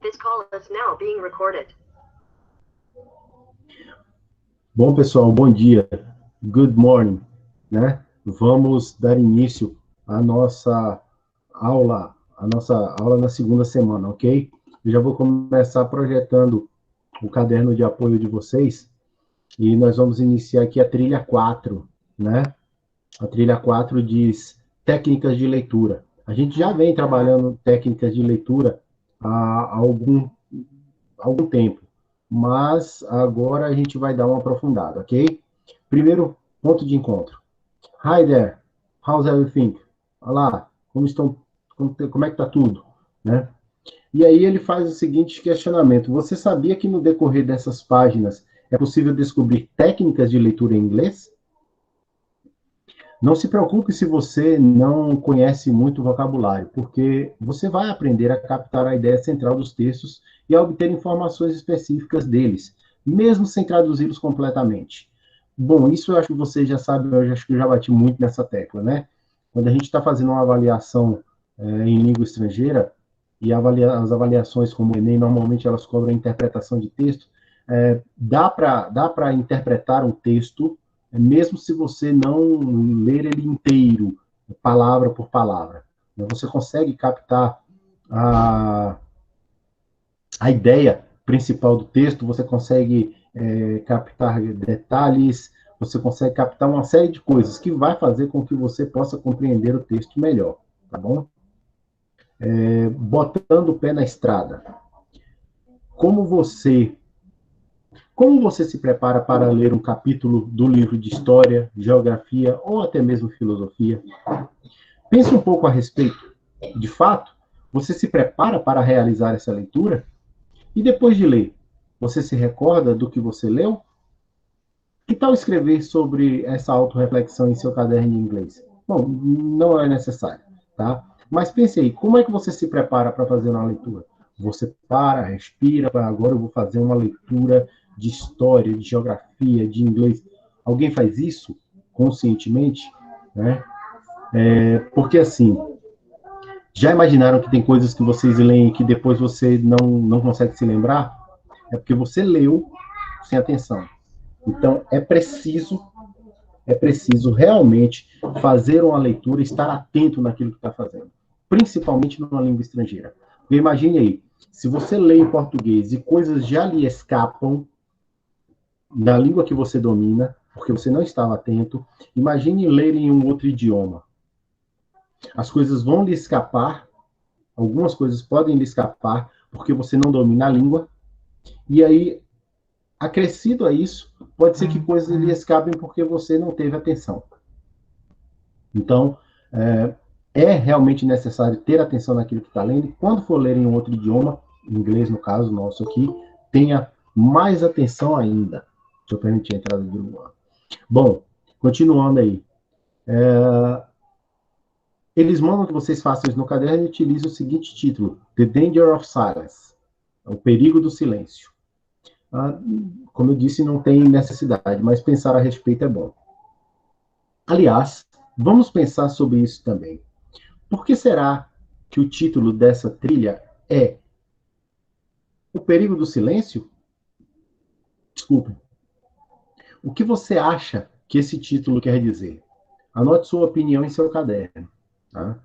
This call is now being recorded. Bom, pessoal, bom dia. Good morning, né? Vamos dar início à nossa aula na segunda semana, ok? Eu já vou começar projetando o caderno de apoio de vocês e nós vamos iniciar aqui a trilha 4, né? A trilha 4 diz técnicas de leitura. A gente já vem trabalhando técnicas de leitura há algum tempo, mas agora a gente vai dar uma aprofundada, ok? Primeiro ponto de encontro. Hi there, how's everything? Olá, como é que tá tudo, né? E aí ele faz o seguinte questionamento: você sabia que no decorrer dessas páginas é possível descobrir técnicas de leitura em inglês? Não se preocupe se você não conhece muito vocabulário, porque você vai aprender a captar a ideia central dos textos e a obter informações específicas deles, mesmo sem traduzi-los completamente. Bom, isso eu acho que você já sabe, eu acho que eu já bati muito nessa tecla, né? Quando a gente está fazendo uma avaliação em língua estrangeira, e as avaliações como o Enem, normalmente elas cobram a interpretação de texto, dá para interpretar um texto mesmo se você não ler ele inteiro, palavra por palavra. Você consegue captar a ideia principal do texto, você consegue captar detalhes, você consegue captar uma série de coisas que vai fazer com que você possa compreender o texto melhor, tá bom? Botando o pé na estrada. Como você se prepara para ler um capítulo do livro de história, geografia ou até mesmo filosofia? Pense um pouco a respeito. De fato, você se prepara para realizar essa leitura? E depois de ler, você se recorda do que você leu? Que tal escrever sobre essa autorreflexão em seu caderno de inglês? Bom, não é necessário, tá? Mas pense aí, como é que você se prepara para fazer uma leitura? Você para, respira, agora eu vou fazer uma leitura de história, de geografia, de inglês. Alguém faz isso conscientemente, né? Porque assim, já imaginaram que tem coisas que vocês leem que depois você não consegue se lembrar? É porque você leu sem atenção. Então, é preciso realmente fazer uma leitura, estar atento naquilo que está fazendo, principalmente numa língua estrangeira. Porque imagine aí, se você lê em português e coisas já lhe escapam na língua que você domina, porque você não estava atento, imagine ler em um outro idioma. As coisas vão lhe escapar, algumas coisas podem lhe escapar, porque você não domina a língua, e aí, acrescido a isso, pode ser que coisas lhe escapem porque você não teve atenção. Então, é realmente necessário ter atenção naquilo que está lendo. Quando for ler em um outro idioma, inglês no caso nosso aqui, tenha mais atenção ainda. Deixa eu permitir a entrada de Luan. Bom, continuando aí. Eles mandam que vocês façam isso no caderno e utilizem o seguinte título: The Danger of Silence. O perigo do silêncio. Como eu disse, não tem necessidade, mas pensar a respeito é bom. Aliás, vamos pensar sobre isso também. Por que será que o título dessa trilha é O Perigo do Silêncio? Desculpe. O que você acha que esse título quer dizer? Anote sua opinião em seu caderno. Tá?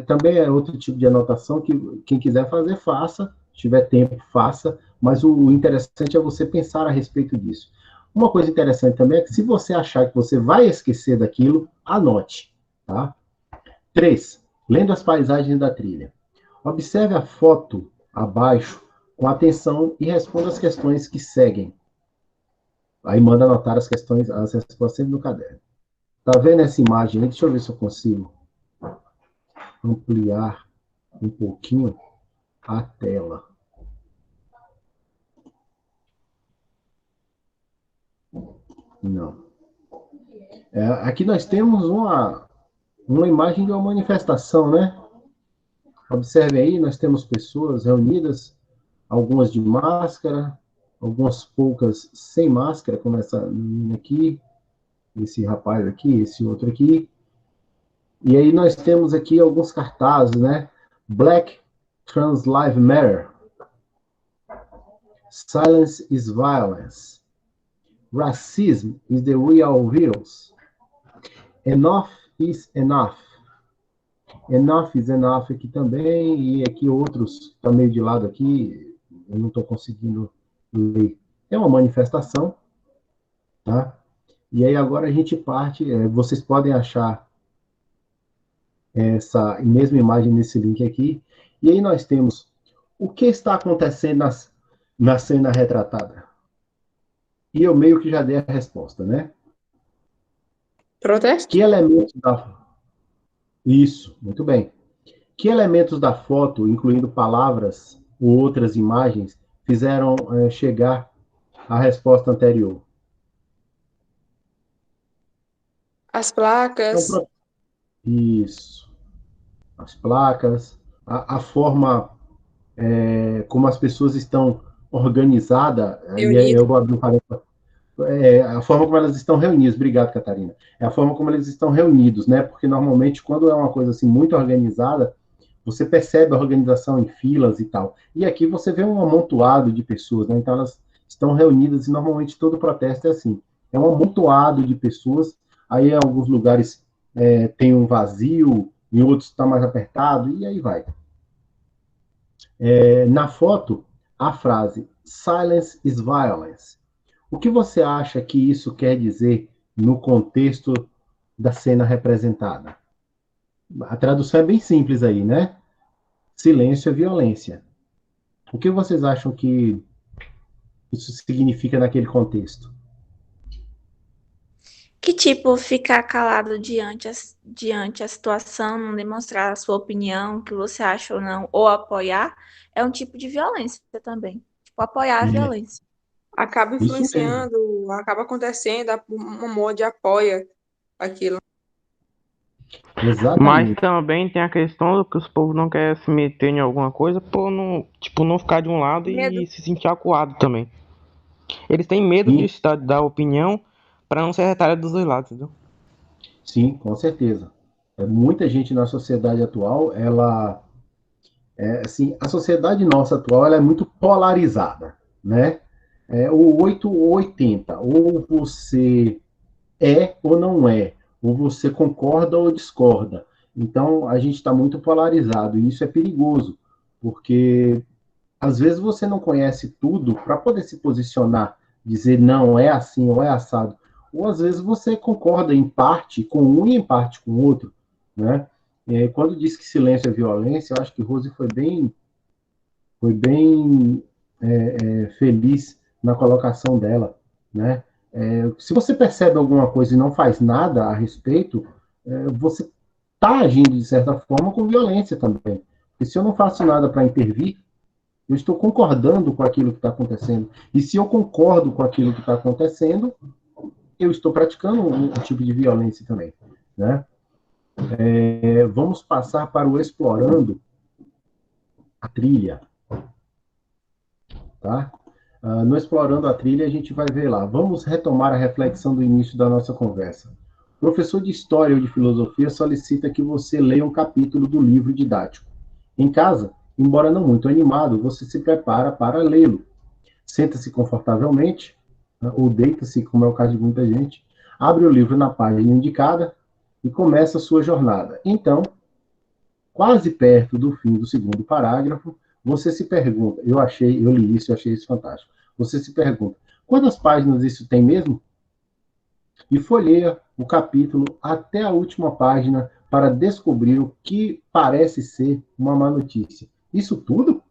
Também é outro tipo de anotação que quem quiser fazer, faça. Se tiver tempo, faça. Mas o interessante é você pensar a respeito disso. Uma coisa interessante também é que se você achar que você vai esquecer daquilo, anote. Tá? 3. Lendo as paisagens da trilha. Observe a foto abaixo com atenção e responda as questões que seguem. Aí manda anotar as respostas sempre no caderno. Tá vendo essa imagem aí? Deixa eu ver se eu consigo ampliar um pouquinho a tela. Não. Aqui nós temos uma imagem de uma manifestação, né? Observe aí, nós temos pessoas reunidas, algumas de máscara, algumas poucas sem máscara, como essa menina aqui, esse rapaz aqui, esse outro aqui. E aí nós temos aqui alguns cartazes, né? Black Trans Lives Matter. Silence is violence. Racism is the real virus. Enough is enough. Enough is enough aqui também, e aqui outros, tá meio de lado aqui, eu não estou conseguindo ler. É uma manifestação, tá? E aí agora a gente parte, vocês podem achar essa mesma imagem nesse link aqui, e aí nós temos o que está acontecendo na cena retratada. E eu meio que já dei a resposta, né? Protesto? Que elementos da... Isso, muito bem. Que elementos da foto, incluindo palavras ou outras imagens, fizeram chegar à resposta anterior? As placas. Então, isso. As placas, a forma como as pessoas estão organizadas, e eu vou abrir um parênteses, a forma como elas estão reunidas. Obrigado, Catarina. É a forma como eles estão reunidos, né? Porque normalmente, quando é uma coisa assim muito organizada, você percebe a organização em filas e tal. E aqui você vê um amontoado de pessoas, né? Então elas estão reunidas e normalmente todo protesto é assim. É um amontoado de pessoas. Aí em alguns lugares tem um vazio, em outros está mais apertado, e aí vai. Na foto, a frase "Silence is violence". O que você acha que isso quer dizer no contexto da cena representada? A tradução é bem simples aí, né? Silêncio é violência. O que vocês acham que isso significa naquele contexto? Que tipo, ficar calado diante a situação, não demonstrar a sua opinião, o que você acha ou não, ou apoiar, é um tipo de violência também. Tipo, apoiar a violência. Acaba Isso mesmo. influenciando, acaba acontecendo, um monte apoia aquilo. Exatamente. Mas também tem a questão do que os povos não querem se meter em alguma coisa por não, tipo, não ficar de um lado Medo. e se sentir acuado também. Eles têm medo Sim. de dar opinião para não ser retalhado dos dois lados, entendeu? Sim, com certeza. Muita gente na sociedade atual, assim, a sociedade nossa atual, ela é muito polarizada, né? O 8 ou 80, ou você é ou não é, ou você concorda ou discorda. Então, a gente está muito polarizado, e isso é perigoso, porque às vezes você não conhece tudo para poder se posicionar, dizer não, é assim ou é assado. Ou às vezes você concorda em parte com um e em parte com o outro, né? Quando diz que silêncio é violência, eu acho que Rose foi bem feliz na colocação dela, né? Se você percebe alguma coisa e não faz nada a respeito, você está agindo de certa forma com violência também. Porque se eu não faço nada para intervir, eu estou concordando com aquilo que está acontecendo. E se eu concordo com aquilo que está acontecendo, eu estou praticando um tipo de violência também, né? Vamos passar para o explorando a trilha, tá? No explorando a trilha, a gente vai ver lá. Vamos retomar a reflexão do início da nossa conversa. O professor de História ou de Filosofia solicita que você leia um capítulo do livro didático. Em casa, embora não muito animado, você se prepara para lê-lo. Senta-se confortavelmente, ou deita-se, como é o caso de muita gente, abre o livro na página indicada e começa a sua jornada. Então, quase perto do fim do segundo parágrafo, você se pergunta, eu li isso, eu achei isso fantástico. Você se pergunta, quantas páginas isso tem mesmo? E folheia o capítulo até a última página para descobrir o que parece ser uma má notícia. Isso tudo?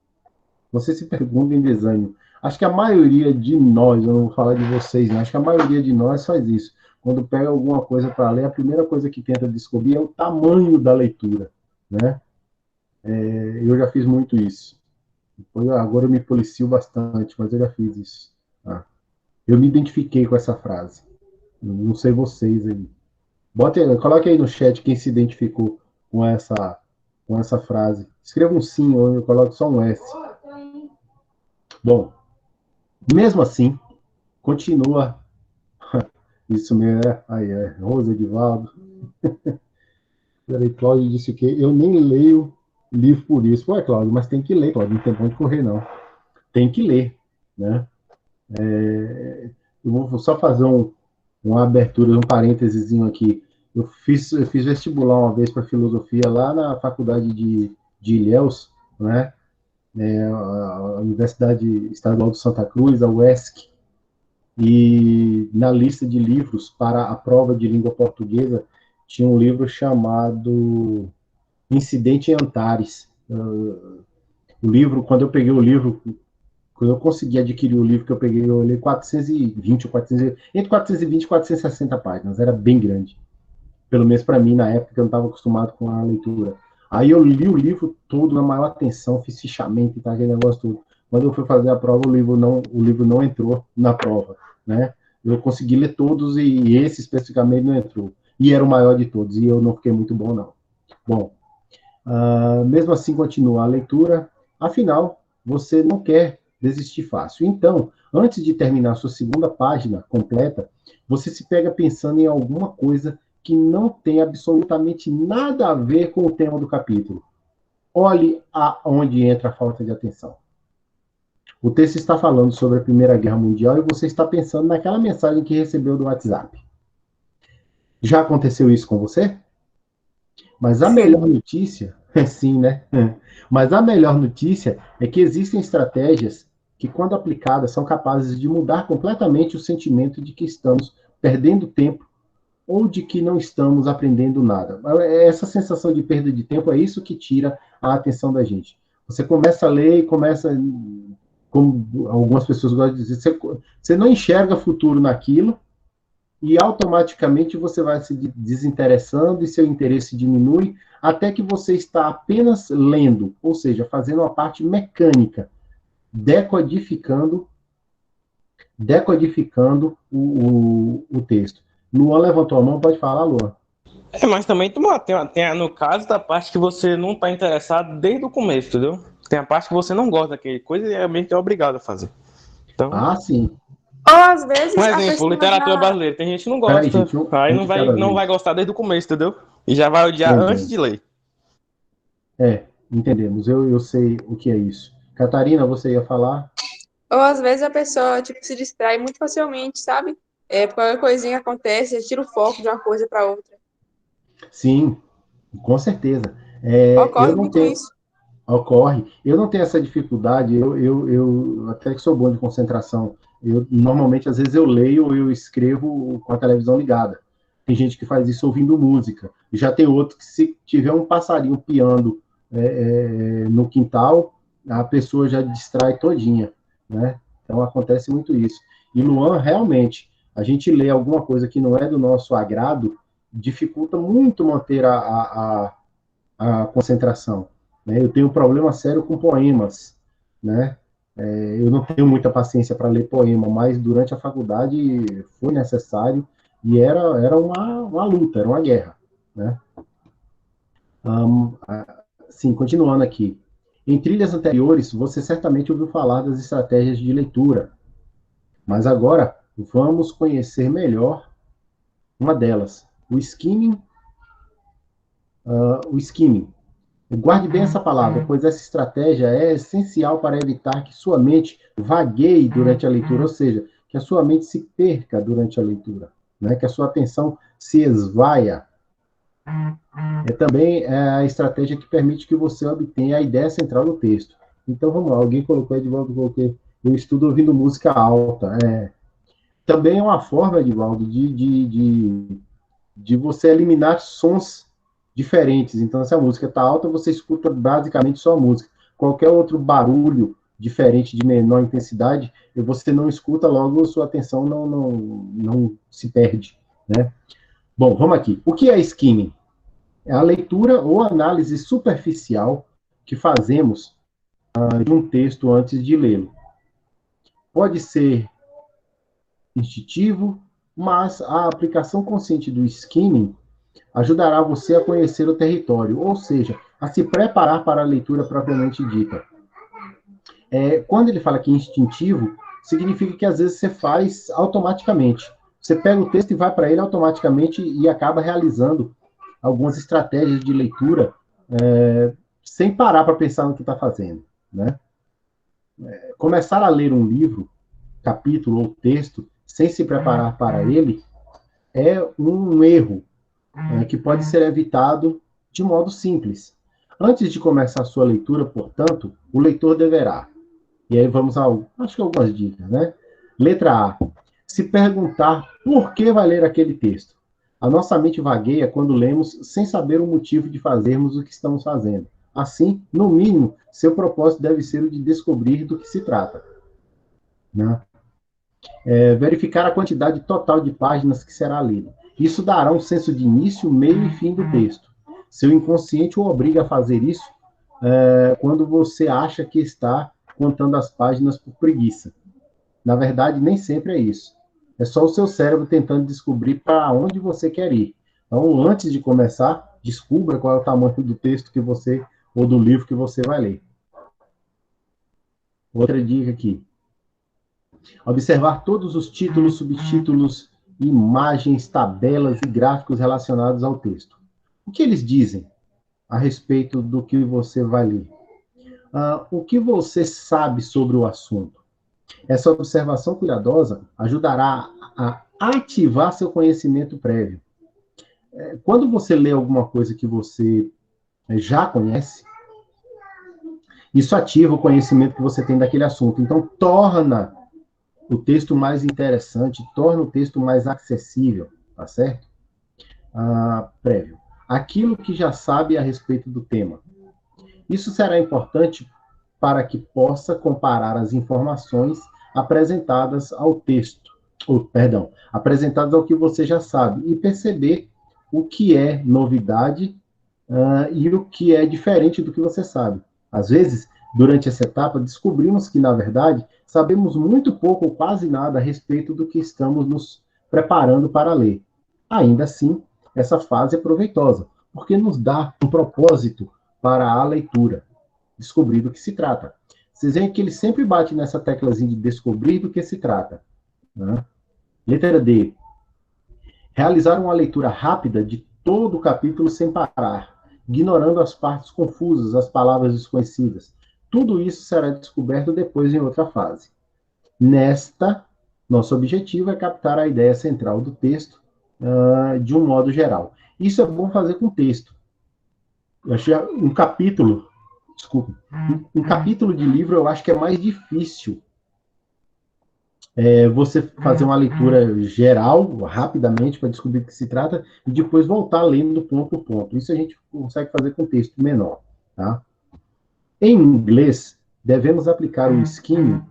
Você se pergunta em desânimo. Acho que a maioria de nós, eu não vou falar de vocês, né? Acho que a maioria de nós faz isso. Quando pega alguma coisa para ler, a primeira coisa que tenta descobrir é o tamanho da leitura, né? Eu já fiz muito isso. Agora eu me policio bastante, mas eu já fiz isso. Eu me identifiquei com essa frase. Não sei vocês aí. Coloque aí no chat quem se identificou com essa frase. Escreva um sim ou eu coloco só um S. Bom, mesmo assim, continua. Isso mesmo, Rosa Edivaldo. Peraí, Cláudio disse que eu nem leio livro por isso. Ué, Cláudio, mas tem que ler, Cláudio, não tem pra onde correr, não. Tem que ler. né? Eu vou só fazer uma abertura, um parênteses aqui. Eu fiz vestibular uma vez para filosofia lá na faculdade de Ilhéus, né? A Universidade Estadual de Santa Cruz, a UESC, e na lista de livros para a prova de língua portuguesa tinha um livro chamado Incidente em Antares. O livro, quando eu peguei o livro, quando eu consegui adquirir o livro que eu peguei, eu olhei 420 ou 400, entre 420 e 460 páginas, era bem grande. Pelo menos para mim, na época, eu não estava acostumado com a leitura. Aí eu li o livro todo na maior atenção, fiz fichamento e tal, aquele negócio todo. Quando eu fui fazer a prova, o livro não entrou na prova, né? Eu consegui ler todos e esse especificamente não entrou. E era o maior de todos, e eu não fiquei muito bom, não. Bom, mesmo assim continua a leitura. Afinal, você não quer desistir fácil. Então, antes de terminar a sua segunda página completa, você se pega pensando em alguma coisa que não tem absolutamente nada a ver com o tema do capítulo. Olhe aonde entra a falta de atenção. O texto está falando sobre a Primeira Guerra Mundial e você está pensando naquela mensagem que recebeu do WhatsApp. Já aconteceu isso com você? Mas a melhor notícia, sim, né? Mas a melhor notícia é que existem estratégias que, quando aplicadas, são capazes de mudar completamente o sentimento de que estamos perdendo tempo ou de que não estamos aprendendo nada. Essa sensação de perda de tempo é isso que tira a atenção da gente. Você começa a ler e começa, como algumas pessoas gostam de dizer, você não enxerga futuro naquilo e automaticamente você vai se desinteressando e seu interesse diminui até que você está apenas lendo, ou seja, fazendo uma parte mecânica, decodificando o texto. Luan levantou a mão, pode falar, Luan. Mas também tem no caso da parte que você não está interessado desde o começo, entendeu? Tem a parte que você não gosta daquele coisa e é obrigado a fazer. Então, sim. Ou às vezes um a exemplo, pessoa literatura já... brasileira. Tem gente que não Peraí, gosta. gente, Aí um de cada não vez. vai gostar desde o começo, entendeu? E já vai odiar antes de ler. Entendemos. Eu sei o que é isso. Catarina, você ia falar? Ou às vezes a pessoa tipo, se distrai muito facilmente, sabe? Qualquer coisinha acontece, tira o foco de uma coisa para outra. Sim, com certeza. Ocorre Eu não muito tenho. isso. Ocorre. Eu não tenho essa dificuldade. Eu até que sou bom de concentração. Normalmente, às vezes, eu leio ou eu escrevo com a televisão ligada. Tem gente que faz isso ouvindo música. Já tem outro que, se tiver um passarinho piando no quintal, a pessoa já distrai todinha, né? Então, acontece muito isso. E, Luan, realmente, a gente lê alguma coisa que não é do nosso agrado, dificulta muito manter a concentração. Né? Eu tenho um problema sério com poemas, né? Eu não tenho muita paciência para ler poema, mas durante a faculdade foi necessário e era uma luta, era uma guerra, né? Sim, continuando aqui. Em trilhas anteriores, você certamente ouviu falar das estratégias de leitura, mas agora vamos conhecer melhor uma delas, o skimming. O skimming. Guarde bem essa palavra, pois essa estratégia é essencial para evitar que sua mente vagueie durante a leitura, ou seja, que a sua mente se perca durante a leitura, né? Que a sua atenção se esvaia. Também a estratégia que permite que você obtenha a ideia central do texto. Então, vamos lá, alguém colocou aí de volta, eu estudo ouvindo música alta. Também é uma forma, Edivaldo, de você eliminar sons diferentes. Então, se a música está alta, você escuta basicamente só a música. Qualquer outro barulho diferente de menor intensidade, você não escuta, logo sua atenção não se perde, né? Bom, vamos aqui. O que é skimming? É a leitura ou análise superficial que fazemos de um texto antes de lê-lo. Pode ser instintivo, mas a aplicação consciente do skimming ajudará você a conhecer o território, ou seja, a se preparar para a leitura propriamente dita. Quando ele fala que é instintivo, significa que às vezes você faz automaticamente. Você pega o texto e vai para ele automaticamente e acaba realizando algumas estratégias de leitura sem parar para pensar no que está fazendo, né? Começar a ler um livro, capítulo ou texto, sem se preparar para ele, é um erro que pode ser evitado de modo simples. Antes de começar a sua leitura, portanto, o leitor deverá. E aí vamos a, acho que algumas dicas, né? Letra A. Se perguntar por que vai ler aquele texto. A nossa mente vagueia quando lemos sem saber o motivo de fazermos o que estamos fazendo. Assim, no mínimo, seu propósito deve ser o de descobrir do que se trata. Né? Verificar a quantidade total de páginas que será lida. Isso dará um senso de início, meio e fim do texto. Seu inconsciente o obriga a fazer isso quando você acha que está contando as páginas por preguiça. Na verdade, nem sempre é isso. É só o seu cérebro tentando descobrir para onde você quer ir. Então, antes de começar, descubra qual é o tamanho do texto que você, ou do livro que você vai ler. Outra dica aqui. Observar todos os títulos, subtítulos, imagens, tabelas e gráficos relacionados ao texto. O que eles dizem a respeito do que você vai ler? O que você sabe sobre o assunto? Essa observação cuidadosa ajudará a ativar seu conhecimento prévio. Quando você lê alguma coisa que você já conhece, isso ativa o conhecimento que você tem daquele assunto. Então, torna o texto mais interessante, torna o texto mais acessível, tá certo? Prévio. Aquilo que já sabe a respeito do tema. Isso será importante para que possa comparar as informações apresentadas ao texto, apresentadas ao que você já sabe, e perceber o que é novidade e o que é diferente do que você sabe. Às vezes, durante essa etapa, descobrimos que, na verdade, sabemos muito pouco ou quase nada a respeito do que estamos nos preparando para ler. Ainda assim, essa fase é proveitosa, porque nos dá um propósito para a leitura, descobrir do que se trata. Vocês veem que ele sempre bate nessa teclazinha de descobrir do que se trata. Né? Letra D. Realizar uma leitura rápida de todo o capítulo sem parar, ignorando as partes confusas, as palavras desconhecidas. Tudo isso será descoberto depois em outra fase. Nesta, nosso objetivo é captar a ideia central do texto de um modo geral. Isso é bom fazer com texto. Eu achei um capítulo de livro eu acho que é mais difícil você fazer uma leitura geral, rapidamente, para descobrir do que se trata, e depois voltar lendo ponto por ponto. Isso a gente consegue fazer com texto menor. Tá? Em inglês, devemos aplicar o skimming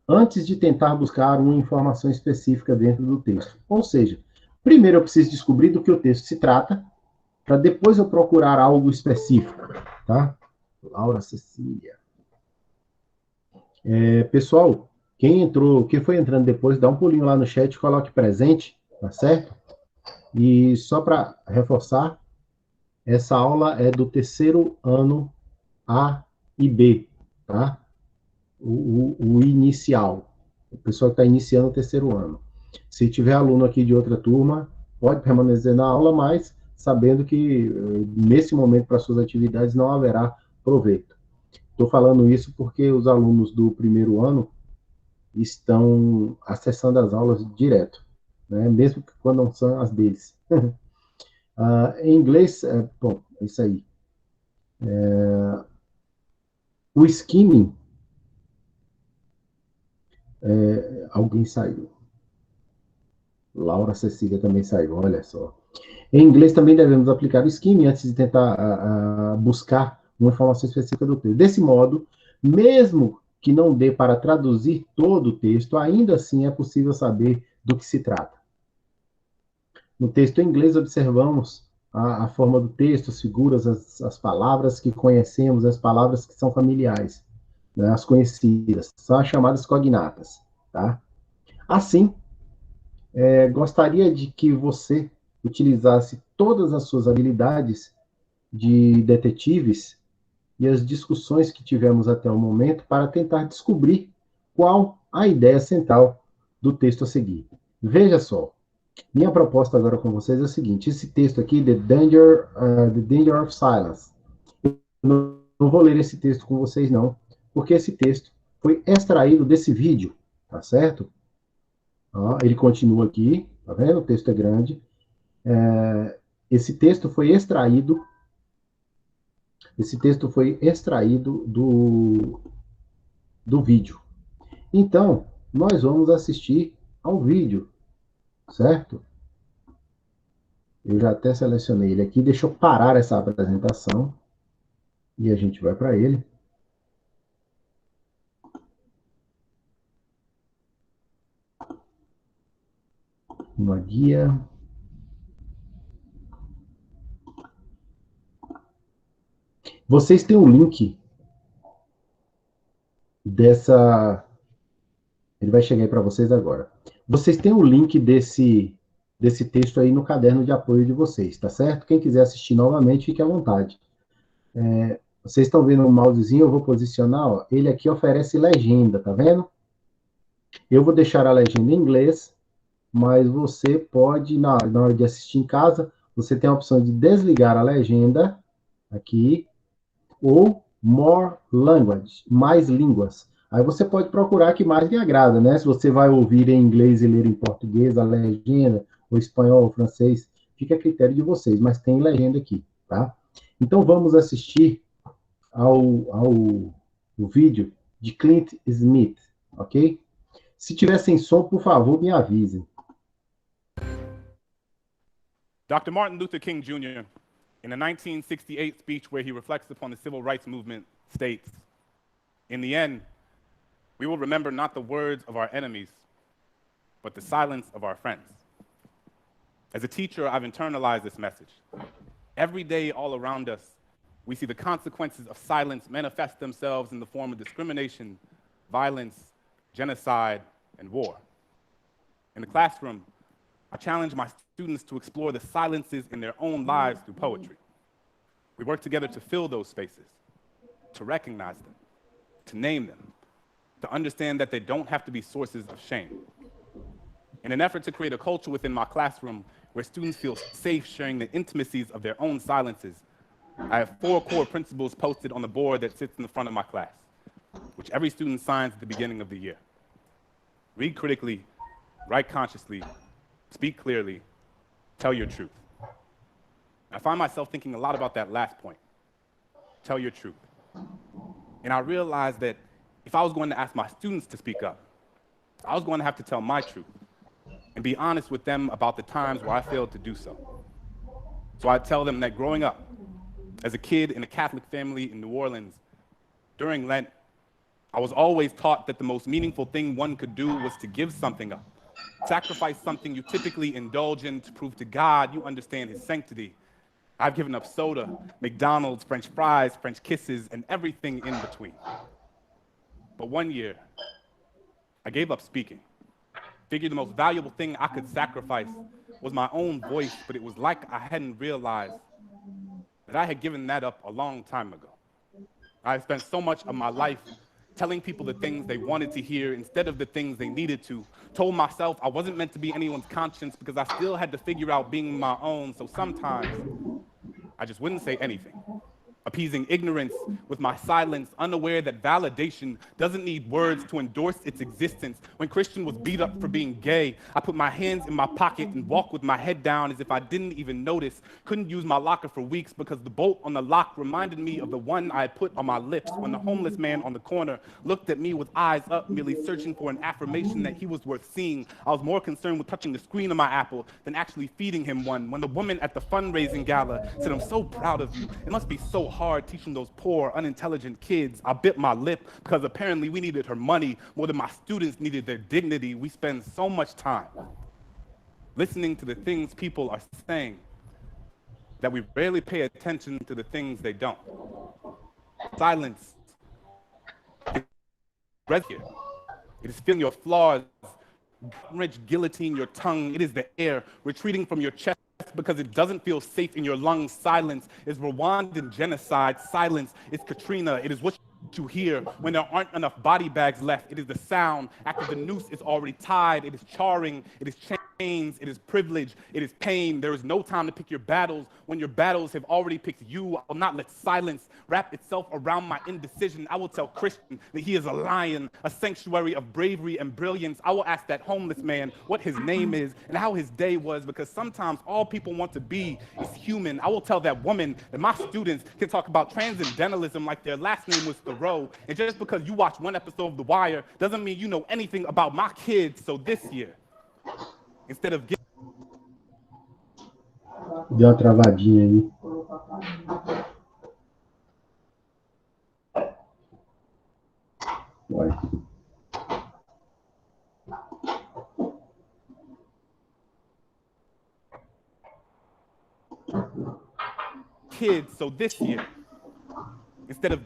antes de tentar buscar uma informação específica dentro do texto. Ou seja, primeiro eu preciso descobrir do que o texto se trata, para depois eu procurar algo específico. Tá? Laura Cecília. Pessoal, quem foi entrando depois, dá um pulinho lá no chat, coloque presente, tá certo? E só para reforçar, essa aula é do terceiro ano A e B, tá? O inicial, o pessoal que está iniciando o terceiro ano. Se tiver aluno aqui de outra turma, pode permanecer na aula, mas sabendo que nesse momento para suas atividades não haverá proveito. Estou falando isso porque os alunos do primeiro ano estão acessando as aulas direto, né? Mesmo que quando não são as deles. Em inglês, bom, é isso aí. O skimming, alguém saiu. Laura Cecília também saiu, olha só. Em inglês também devemos aplicar o skimming antes de tentar buscar uma informação específica do texto. Desse modo, mesmo que não dê para traduzir todo o texto, ainda assim é possível saber do que se trata. No texto em inglês, observamos a forma do texto, as figuras, as palavras que conhecemos, as palavras que são familiares, né, as conhecidas, são as chamadas cognatas. Tá? Assim, gostaria de que você utilizasse todas as suas habilidades de detetives e as discussões que tivemos até o momento para tentar descobrir qual a ideia central do texto a seguir. Veja só, minha proposta agora com vocês é o seguinte, esse texto aqui, The Danger of Silence, eu não vou ler esse texto com vocês não, porque esse texto foi extraído desse vídeo, tá certo? Ó, ele continua aqui, tá vendo? O texto é grande. Esse texto foi extraído do vídeo. Então, nós vamos assistir ao vídeo, certo? Eu já até selecionei ele aqui. Deixa eu parar essa apresentação e a gente vai para ele. Uma guia. Vocês têm um link dessa... Ele vai chegar aí para vocês agora. Vocês têm o link desse texto aí no caderno de apoio de vocês, tá certo? Quem quiser assistir novamente, fique à vontade. Vocês estão vendo o mousezinho, eu vou posicionar, ó, ele aqui oferece legenda, tá vendo? Eu vou deixar a legenda em inglês, mas você pode, na hora de assistir em casa, você tem a opção de desligar a legenda, aqui, ou more language, mais línguas. Aí você pode procurar que mais lhe agrada, né? Se você vai ouvir em inglês e ler em português a legenda, ou espanhol, ou francês, fica a critério de vocês, mas tem legenda aqui, tá? Então vamos assistir ao vídeo de Clint Smith, ok? Se tiver sem som, por favor, me avisem. Dr. Martin Luther King Jr., in a 1968 speech where he reflects upon the civil rights movement, states, "In the end, we will remember not the words of our enemies, but the silence of our friends." As a teacher, I've internalized this message. Every day all around us, we see the consequences of silence manifest themselves in the form of discrimination, violence, genocide, and war. In the classroom, I challenge my students to explore the silences in their own lives through poetry. We work together to fill those spaces, to recognize them, to name them, to understand that they don't have to be sources of shame. In an effort to create a culture within my classroom where students feel safe sharing the intimacies of their own silences, I have 4 core principles posted on the board that sits in the front of my class, which every student signs at the beginning of the year. Read critically, write consciously, speak clearly, tell your truth. I find myself thinking a lot about that last point, tell your truth. And I realized that if I was going to ask my students to speak up, I was going to have to tell my truth and be honest with them about the times where I failed to do so. So I tell them that growing up, as a kid in a Catholic family in New Orleans, during Lent, I was always taught that the most meaningful thing one could do was to give something up, sacrifice something you typically indulge in to prove to God you understand his sanctity. I've given up soda, McDonald's, French fries, French kisses, and everything in between. But one year, I gave up speaking. Figured the most valuable thing I could sacrifice was my own voice, but it was like I hadn't realized that I had given that up a long time ago. I had spent so much of my life telling people the things they wanted to hear instead of the things they needed to. Told myself I wasn't meant to be anyone's conscience because I still had to figure out being my own, so sometimes I just wouldn't say anything. Appeasing ignorance with my silence, unaware that validation doesn't need words to endorse its existence. When Christian was beat up for being gay, I put my hands in my pocket and walked with my head down as if I didn't even notice. Couldn't use my locker for weeks because the bolt on the lock reminded me of the one I had put on my lips when the homeless man on the corner looked at me with eyes up, merely searching for an affirmation that he was worth seeing. I was more concerned with touching the screen of my Apple than actually feeding him one. When the woman at the fundraising gala said, "I'm so proud of you. It must be so hard teaching those poor, unintelligent kids," I bit my lip because apparently we needed her money more than my students needed their dignity. We spend so much time listening to the things people are saying that we rarely pay attention to the things they don't. Silence is right here. It is feeling your flaws, rich guillotine your tongue. It is the air retreating from your chest because it doesn't feel safe in your lungs. Silence is Rwandan genocide. Silence is Katrina. It is what you hear when there aren't enough body bags left. It is the sound after the noose is already tied. It is charring. It is it is privilege, it is pain. There is no time to pick your battles when your battles have already picked you. I will not let silence wrap itself around my indecision. I will tell Christian that he is a lion, a sanctuary of bravery and brilliance. I will ask that homeless man what his name is and how his day was, because sometimes all people want to be is human. I will tell that woman that my students can talk about transcendentalism like their last name was Thoreau. And just because you watch one episode of The Wire doesn't mean you know anything about my kids. So this year, instead of Deu uma travadinha aí. Vai. kids, so this year, instead of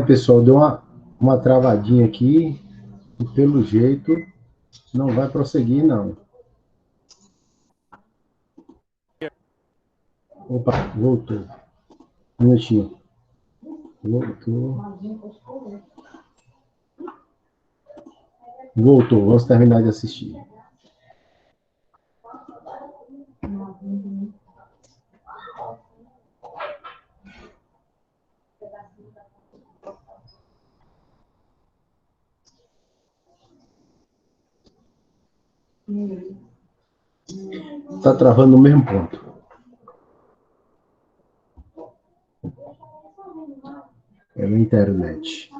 Pessoal, deu uma travadinha aqui e pelo jeito não vai prosseguir, não. Opa, voltou. Um minutinho. Voltou, vamos terminar de assistir. Está travando no mesmo ponto. É na internet.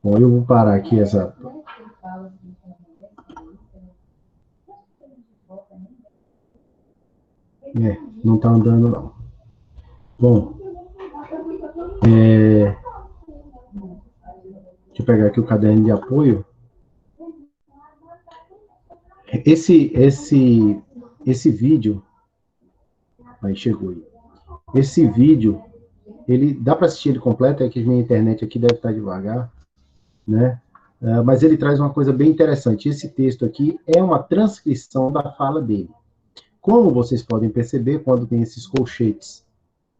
Bom, eu vou parar aqui essa... não está andando, não. Bom, deixa eu pegar aqui o caderno de apoio. Esse vídeo... Aí chegou aí. Esse vídeo, ele dá para assistir ele completo, é que a minha internet aqui deve estar devagar, né? Mas ele traz uma coisa bem interessante. Esse texto aqui é uma transcrição da fala dele. Como vocês podem perceber, quando tem esses colchetes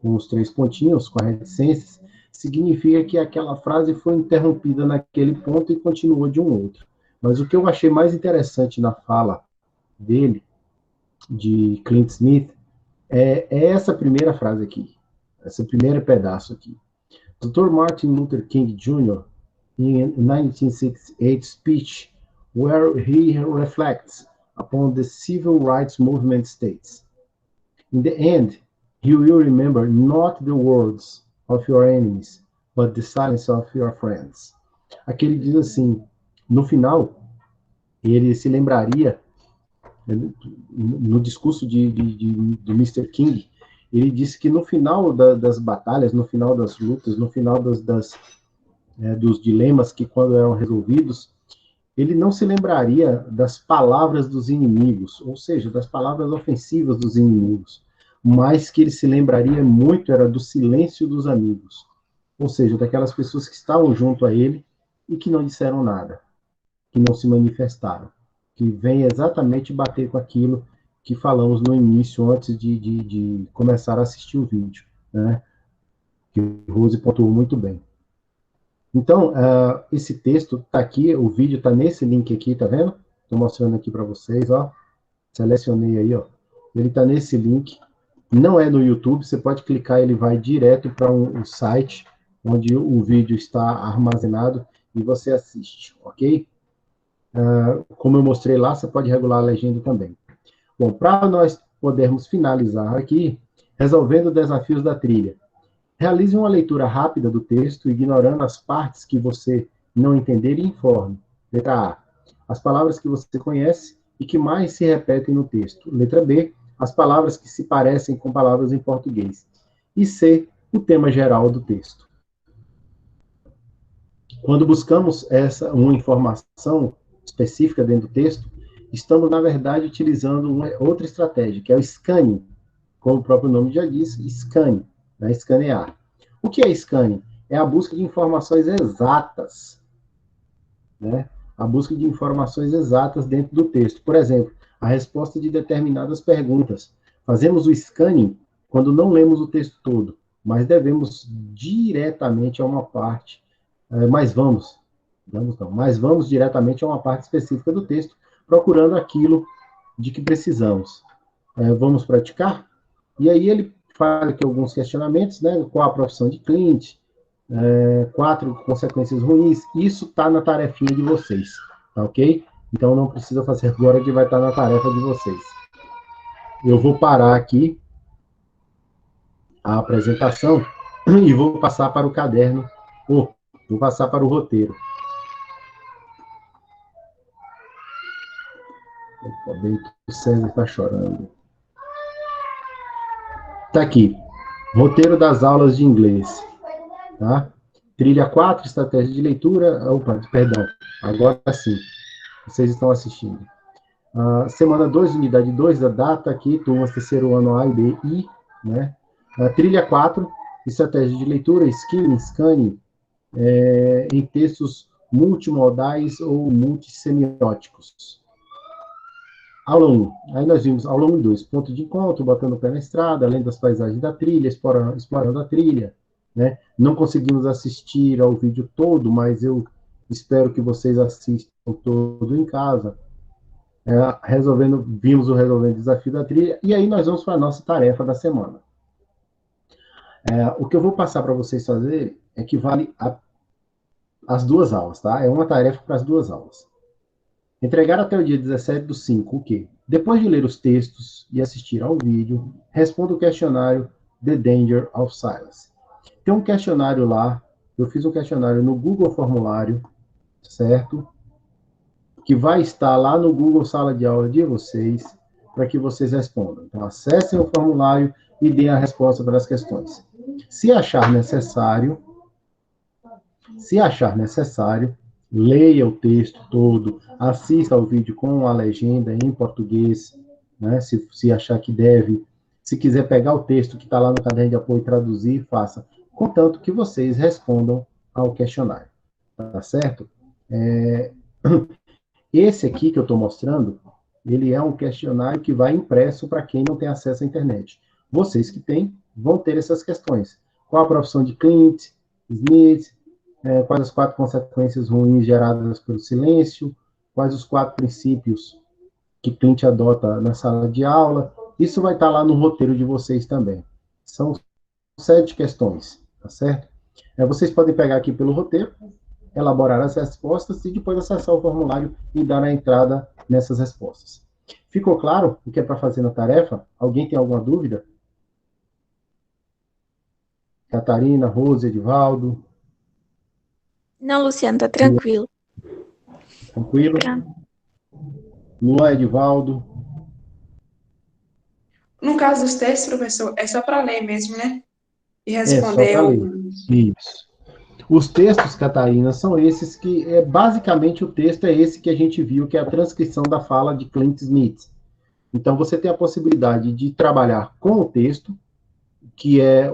com os 3 pontinhos, com as reticências, significa que aquela frase foi interrompida naquele ponto e continuou de um outro. Mas o que eu achei mais interessante na fala dele, de Clint Smith, é essa primeira frase aqui, esse primeiro pedaço aqui. Dr. Martin Luther King Jr., in 1968 speech, where he reflects upon the civil rights movement states, in the end, you will remember not the words of your enemies, but the silence of your friends. Aqui ele diz assim, no final, ele se lembraria, no discurso do Mr. King, ele disse que no final das batalhas, no final das lutas, no final dos dilemas que quando eram resolvidos, ele não se lembraria das palavras dos inimigos, ou seja, das palavras ofensivas dos inimigos, mas que ele se lembraria muito era do silêncio dos amigos, ou seja, daquelas pessoas que estavam junto a ele e que não disseram nada, que não se manifestaram, que vem exatamente bater com aquilo que falamos no início, antes de começar a assistir o vídeo, né? Que o Rose pontuou muito bem. Então, esse texto está aqui, o vídeo está nesse link aqui, tá vendo? Estou mostrando aqui para vocês, ó. Selecionei aí, ó. Ele está nesse link. Não é no YouTube, você pode clicar, ele vai direto para um site onde o vídeo está armazenado e você assiste, ok? Como eu mostrei lá, você pode regular a legenda também. Bom, para nós podermos finalizar aqui, resolvendo desafios da trilha. Realize uma leitura rápida do texto, ignorando as partes que você não entender e informe. Letra A, as palavras que você conhece e que mais se repetem no texto. Letra B, as palavras que se parecem com palavras em português. E C, o tema geral do texto. Quando buscamos uma informação específica dentro do texto, estamos, na verdade, utilizando outra estratégia, que é o scanning, como o próprio nome já diz, scanning, né? Escanear. O que é scanning? é a busca de informações exatas, né? A busca de informações exatas dentro do texto. Por exemplo, a resposta de determinadas perguntas. Fazemos o scanning quando não lemos o texto todo, mas devemos diretamente a uma parte, mas vamos diretamente a uma parte específica do texto, procurando aquilo de que precisamos. Vamos praticar? E aí ele faz aqui alguns questionamentos, né? Qual a profissão de cliente? 4 consequências ruins. Isso está na tarefinha de vocês, tá ok? Então não precisa fazer agora, que vai estar na tarefa de vocês. Eu vou parar aqui a apresentação e vou passar para o caderno, vou passar para o roteiro. Opa, bem que o César está chorando. Está aqui, roteiro das aulas de inglês. Tá? Trilha 4, estratégia de leitura. Opa, perdão, agora sim, vocês estão assistindo. Semana 2, unidade 2, a data aqui, turmas terceiro ano A e B, I, né? Trilha 4, estratégia de leitura, skimming, scanning, em textos multimodais ou multissemióticos. Aula 1, aí nós vimos aula 1 e 2, ponto de encontro, botando o pé na estrada, além das paisagens da trilha, explorando a trilha, né? Não conseguimos assistir ao vídeo todo, mas eu espero que vocês assistam todo em casa. Vimos o resolvendo o desafio da trilha, e aí nós vamos para a nossa tarefa da semana. O que eu vou passar para vocês fazer equivale às 2 aulas, tá? É uma tarefa para as 2 aulas. Entregar até o dia 17/5, o quê? Depois de ler os textos e assistir ao vídeo, responda o questionário The Danger of Silence. Tem um questionário lá, eu fiz um questionário no Google Formulário, certo? Que vai estar lá no Google Sala de Aula de vocês, para que vocês respondam. Então, acessem o formulário e deem a resposta para as questões. Se achar necessário, leia o texto todo, assista ao vídeo com a legenda em português, né, se achar que deve. Se quiser pegar o texto que está lá no caderno de apoio e traduzir, faça. Contanto que vocês respondam ao questionário. Tá certo? Esse aqui que eu estou mostrando, ele é um questionário que vai impresso para quem não tem acesso à internet. Vocês que têm, vão ter essas questões. Qual a profissão de Clint, Smith, quais as 4 consequências ruins geradas pelo silêncio, quais os 4 princípios que Clint adota na sala de aula. Isso vai estar lá no roteiro de vocês também. São 7 questões, tá certo? Vocês podem pegar aqui pelo roteiro, elaborar as respostas e depois acessar o formulário e dar a entrada nessas respostas. Ficou claro o que é para fazer na tarefa? Alguém tem alguma dúvida? Catarina, Rose, Edivaldo? Não, Luciano, tá tranquilo. Tranquilo? Luan, Edivaldo? No caso dos testes, professor, é só para ler mesmo, né? E Só responder. para ler. Isso. Os textos, Catarina, são esses que, basicamente, o texto é esse que a gente viu, que é a transcrição da fala de Clint Smith. Então, você tem a possibilidade de trabalhar com o texto, que é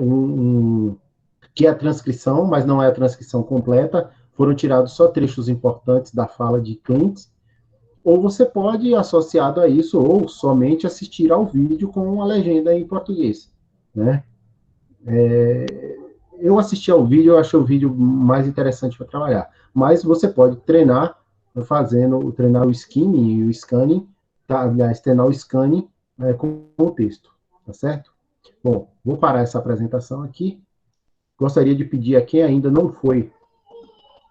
que é a transcrição, mas não é a transcrição completa, foram tirados só trechos importantes da fala de Clint, ou você pode, associado a isso, ou somente assistir ao vídeo com a legenda em português, né? Eu assisti ao vídeo, eu achei o vídeo mais interessante para trabalhar, mas você pode treinar o skimming e o scanning, tá? Aliás, treinar o scanning com o texto, tá certo? Bom, vou parar essa apresentação aqui. Gostaria de pedir a quem ainda não foi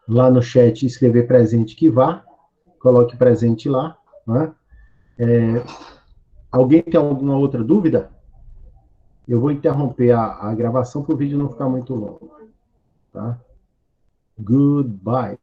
lá no chat escrever presente que vá, coloque presente lá, né? Alguém tem alguma outra dúvida? Eu vou interromper a gravação para o vídeo não ficar muito longo, tá? Goodbye.